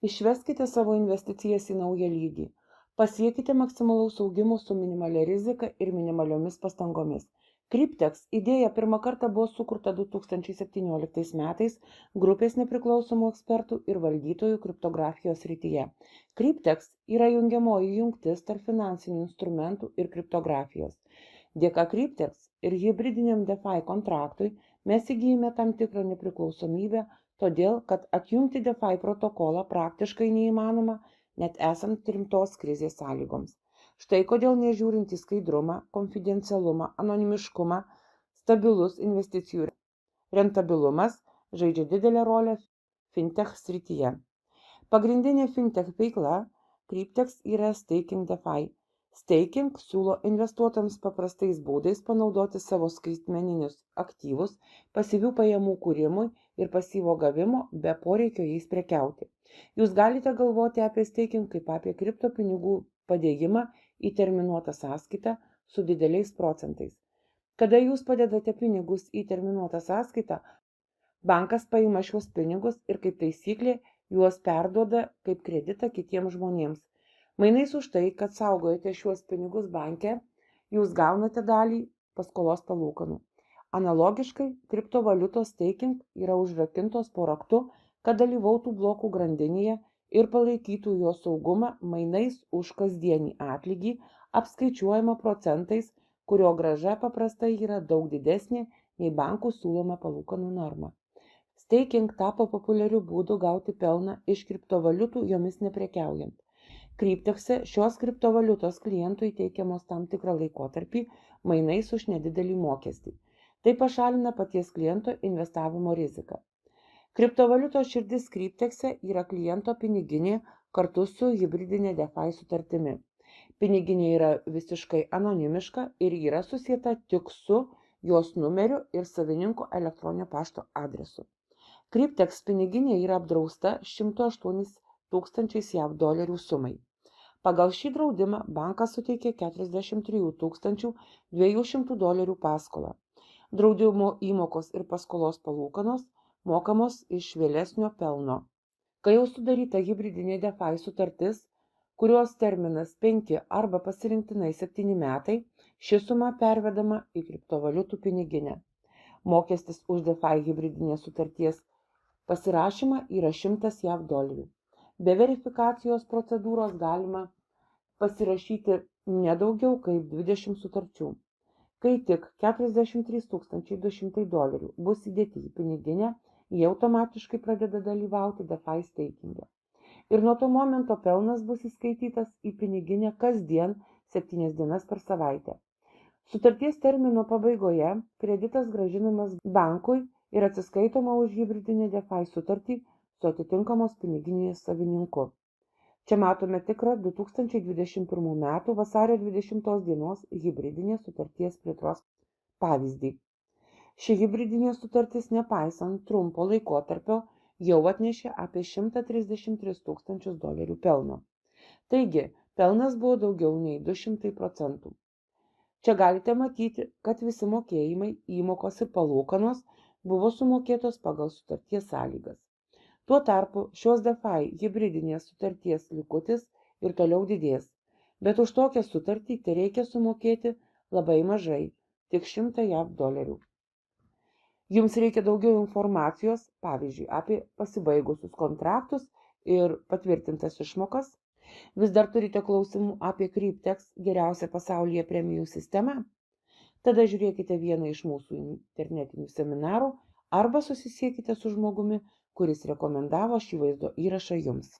Išveskite savo investicijas į naują lygį. Pasiekite maksimalaus augimo su minimalia rizika ir minimaliomis pastangomis. Cryptex idėja pirmą kartą buvo sukurta 2017 metais grupės nepriklausomų ekspertų ir valdytojų kriptografijos srityje. Cryptex yra jungiamoji jungtis tarp finansinių instrumentų ir kriptografijos. Dėka Cryptex ir hibridiniam DeFi kontraktui mes įgyjame tam tikrą nepriklausomybę, todėl kad atjungti DeFi protokolą praktiškai neįmanoma, net esant rimtos krizės sąlygoms. Štai kodėl nežiūrint į skaidrumą, konfidencialumą, anonimiškumą, stabilus investicijų rentabilumas žaidžia didelę rolę fintech srityje. Pagrindinė fintech veikla Cryptex yra staking DeFi. Staking siūlo investuotojams paprastais būdais panaudoti savo skaitmeninius aktyvus pasyvių pajamų kūrimui ir pasyvo gavimo be poreikio jais prekiauti. Jūs galite galvoti apie staking kaip apie kriptopinigų padėjimą į terminuotą sąskaitą su dideliais procentais. Kada jūs padedate pinigus į terminuotą sąskaitą, bankas paima šios pinigus ir kaip taisyklė juos perduoda kaip kreditą kitiems žmonėms. Mainais už tai, kad saugojate šiuos pinigus banke, jūs gaunate dalį paskolos palūkanų. Analogiškai, kriptovaliutos staking yra užrakintos po raktu, kad dalyvautų blokų grandinėje ir palaikytų jo saugumą mainais už kasdienį atlygį, apskaičiuojama procentais, kurio grąža paprastai yra daug didesnė nei bankų siūloma palūkanų norma. Staking tapo populiariu būdu gauti pelną iš kriptovaliutų jomis neprekiaujant. Cryptexe šios kriptovaliutos klientui teikiamos tam tikrą laikotarpį mainais už nedidelį mokestį. Tai pašalina paties kliento investavimo riziką. Kriptovaliutos širdis Cryptexe yra kliento piniginė kartu su hibridinė DeFi sutartimi. Piniginė yra visiškai anonimiška ir yra susieta tik su jos numeriu ir savininko elektroninio pašto adresu. Cryptex piniginė yra apdrausta 108 tūkstančiais JAV dolerių sumai. Pagal šį draudimą bankas suteikė 43 200 dolerių paskolą. Draudimo įmokos ir paskolos palūkanos mokamos iš vėlesnio pelno. Kai jau sudaryta hibridinė DeFi sutartis, kurios terminas 5 arba pasirinktinai 7 metai, ši suma pervedama į kriptovaliutų piniginę. Mokestis už DeFi hibridinės sutarties pasirašymą yra 100 JAV dolerių. Be verifikacijos procedūros galima pasirašyti nedaugiau kaip 20 sutarčių. Kai tik 43 200 dolerių bus įdėti į piniginę, jie automatiškai pradeda dalyvauti DeFi stakinge. Ir nuo to momento pelnas bus įskaitytas į piniginę kasdien 7 dienas per savaitę. Sutarties termino pabaigoje kreditas grąžinamas bankui ir atsiskaitoma už hibridinę DeFi sutartį su atitinkamos piniginės savininku. Čia matome tikrą 2021 m. vasario 20 dienos hibridinės sutarties plėtros pavyzdį. Ši hibridinė sutartis, nepaisant trumpo laikotarpio, jau atnešė apie 133 tūkstančius dolerių pelno. Taigi, pelnas buvo daugiau nei 200%. Čia galite matyti, kad visi mokėjimai, įmokos ir palūkanos buvo sumokėtos pagal sutarties sąlygas. Tuo tarpu šios DeFi hibridinės sutarties likutis ir toliau didės, bet už tokią sutartį tereikia sumokėti labai mažai, tik 100 JAV dolerių. Jums reikia daugiau informacijos, pavyzdžiui, apie pasibaigusius kontraktus ir patvirtintas išmokas? Vis dar turite klausimų apie Cryptex geriausią pasaulyje premijų sistemą? Tada žiūrėkite vieną iš mūsų internetinių seminarų arba susisiekite su žmogumi, kuris rekomendavo šį vaizdo įrašą jums.